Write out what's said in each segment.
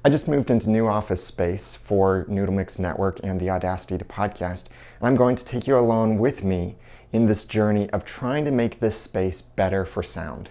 I just moved into new office space for Noodle.mx Network and the Audacity to Podcast, and I'm going to take you along with me in this journey of trying to make this space better for sound.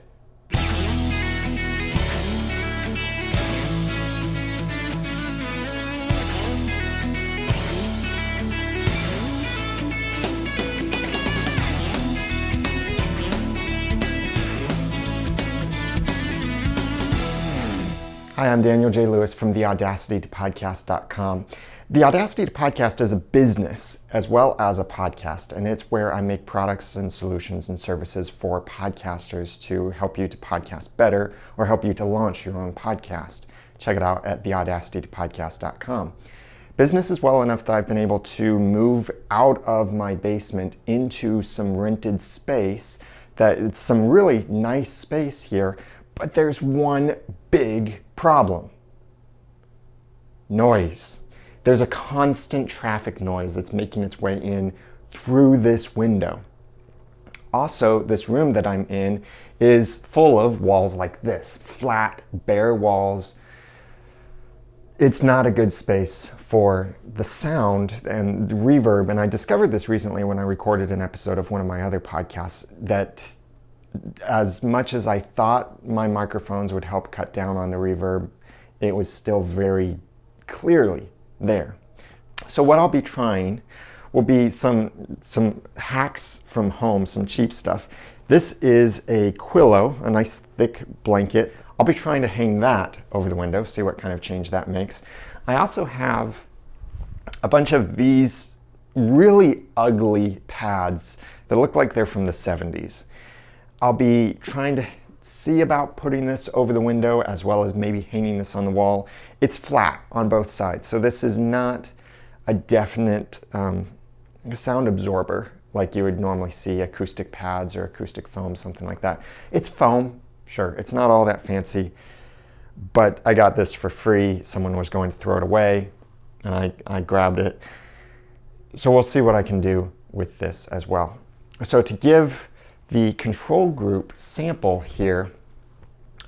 Hi, I'm Daniel J. Lewis from the Audacity to Podcast.com. The Audacity to Podcast is a business as well as a podcast, and it's where I make products and solutions and services for podcasters to help you to podcast better or help you to launch your own podcast. Check it out at theaudacitytopodcast.com. Business is well enough that I've been able to move out of my basement into some rented space. That it's some really nice space here, but there's one big problem. Noise. There's a constant traffic noise that's making its way in through this window. Also, this room that I'm in is full of walls like this, flat, bare walls. It's not a good space for the sound and the reverb, and I discovered this recently when I recorded an episode of one of my other podcasts, that as much as I thought my microphones would help cut down on the reverb, it was still very clearly there. So what I'll be trying will be some hacks from home, some cheap stuff. This is a Quillo, a nice thick blanket. I'll be trying to hang that over the window, see what kind of change that makes. I also have a bunch of these really ugly pads that look like they're from the 70s. I'll be trying to see about putting this over the window as well as maybe hanging this on the wall. It's flat on both sides, so this is not a definite sound absorber like you would normally see acoustic pads or acoustic foam, something like that. It's foam, sure, it's not all that fancy, but I got this for free. Someone was going to throw it away, and I grabbed it. So we'll see what I can do with this as well. So to give the control group sample here,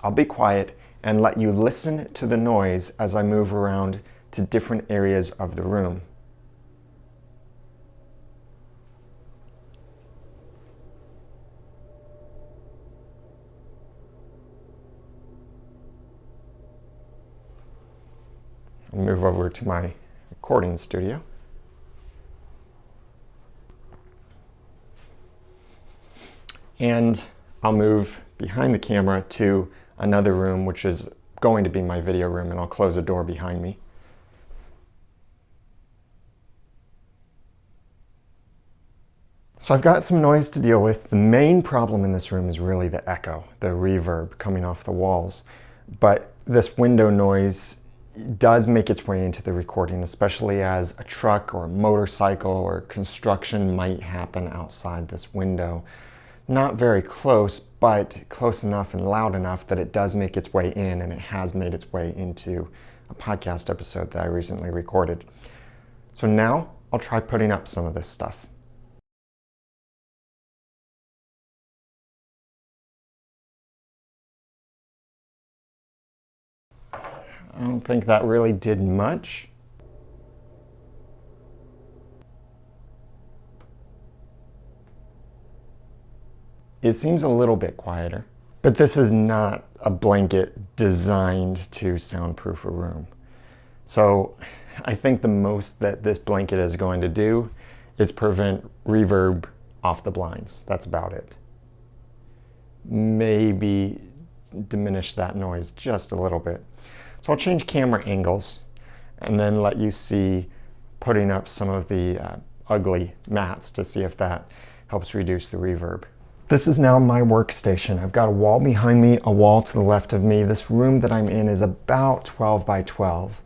I'll be quiet and let you listen to the noise as I move around to different areas of the room. I'll move over to my recording studio. And I'll move behind the camera to another room, which is going to be my video room, and I'll close the door behind me. So I've got some noise to deal with. The main problem in this room is really the echo, the reverb coming off the walls. But this window noise does make its way into the recording, especially as a truck or a motorcycle or construction might happen outside this window. Not very close, but close enough and loud enough that it does make its way in, and it has made its way into a podcast episode that I recently recorded. So now I'll try putting up some of this stuff. I don't think that really did much. It seems a little bit quieter, but this is not a blanket designed to soundproof a room. So I think the most that this blanket is going to do is prevent reverb off the blinds. That's about it. Maybe diminish that noise just a little bit. So I'll change camera angles and then let you see putting up some of the ugly mats to see if that helps reduce the reverb. This is now my workstation. I've got a wall behind me, a wall to the left of me. This room that I'm in is about 12 by 12,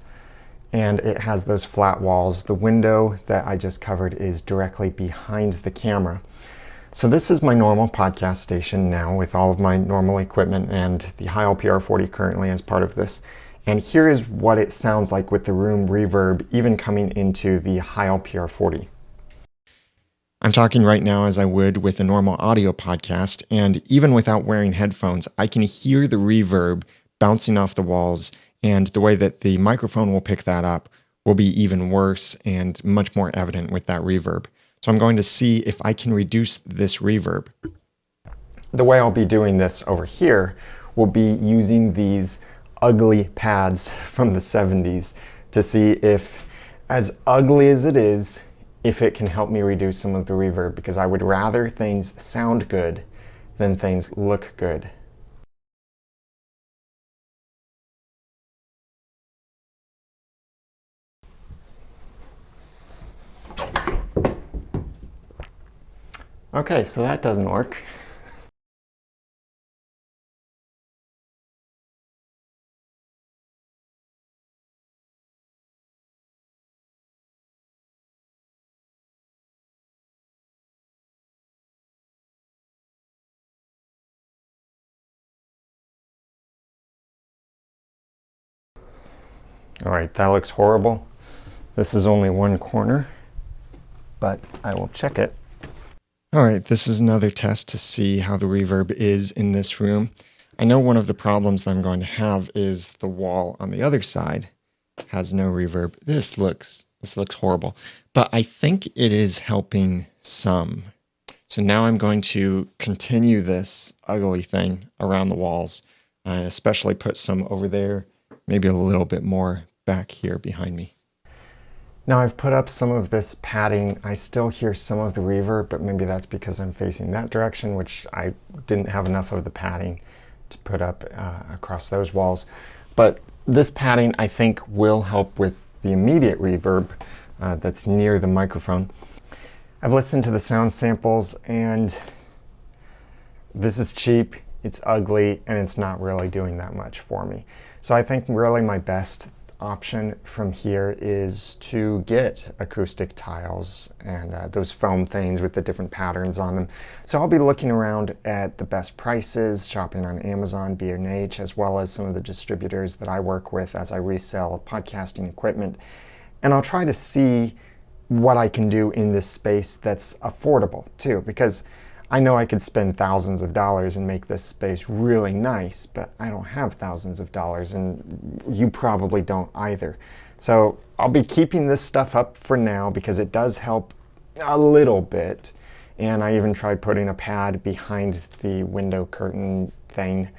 and it has those flat walls. The window that I just covered is directly behind the camera. So this is my normal podcast station now with all of my normal equipment and the Heil PR40 currently as part of this. And here is what it sounds like with the room reverb even coming into the Heil PR40. I'm talking right now as I would with a normal audio podcast, and even without wearing headphones, I can hear the reverb bouncing off the walls And the way that the microphone will pick that up will be even worse and much more evident with that reverb. So I'm going to see if I can reduce this reverb. The way I'll be doing this over here will be using these ugly pads from the 70s to see if, as ugly as it is, if it can help me reduce some of the reverb, because I would rather things sound good than things look good. Okay, so that doesn't work. All right, that looks horrible. This is only one corner, but I will check it. All right, this is another test to see how the reverb is in this room. I know one of the problems that I'm going to have is the wall on the other side has no reverb. This looks horrible, but I think it is helping some. So now I'm going to continue this ugly thing around the walls, especially put some over there, maybe a little bit more back here behind me. Now I've put up some of this padding. I still hear some of the reverb, but maybe that's because I'm facing that direction, which I didn't have enough of the padding to put up across those walls. But this padding, I think, will help with the immediate reverb that's near the microphone. I've listened to the sound samples, and this is cheap, it's ugly, and it's not really doing that much for me. So I think really my best option from here is to get acoustic tiles and those foam things with the different patterns on them. So I'll be looking around at the best prices, shopping on Amazon, B&H, as well as some of the distributors that I work with as I resell podcasting equipment. And I'll try to see what I can do in this space that's affordable too, because I know I could spend thousands of dollars and make this space really nice, but I don't have thousands of dollars, and you probably don't either. So I'll be keeping this stuff up for now because it does help a little bit. And I even tried putting a pad behind the window curtain thing,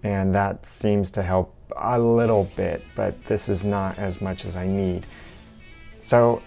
and that seems to help a little bit, but this is not as much as I need. So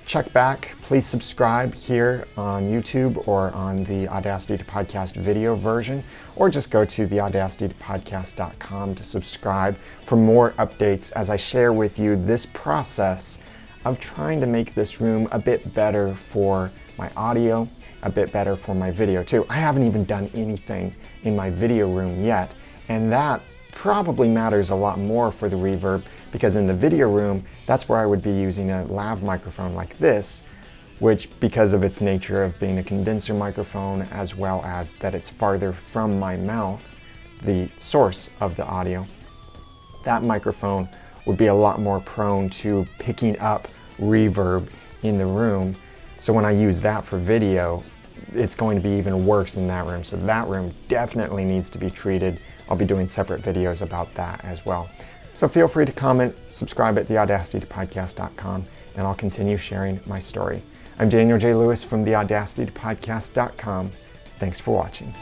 check back, please subscribe here on YouTube or on the Audacity to Podcast video version, or just go to the audacitytopodcast.com to subscribe for more updates as I share with you this process of trying to make this room a bit better for my audio, a bit better for my video too. I haven't even done anything in my video room yet, and that probably matters a lot more for the reverb, because in the video room, that's where I would be using a lav microphone like this, which, because of its nature of being a condenser microphone, as well as that it's farther from my mouth, the source of the audio, that microphone would be a lot more prone to picking up reverb in the room. So when I use that for video, it's going to be even worse in that room. So that room definitely needs to be treated. I'll be doing separate videos about that as well. So feel free to comment, subscribe at theaudacitytopodcast.com, and I'll continue sharing my story. I'm Daniel J. Lewis from theaudacitytopodcast.com. Thanks for watching.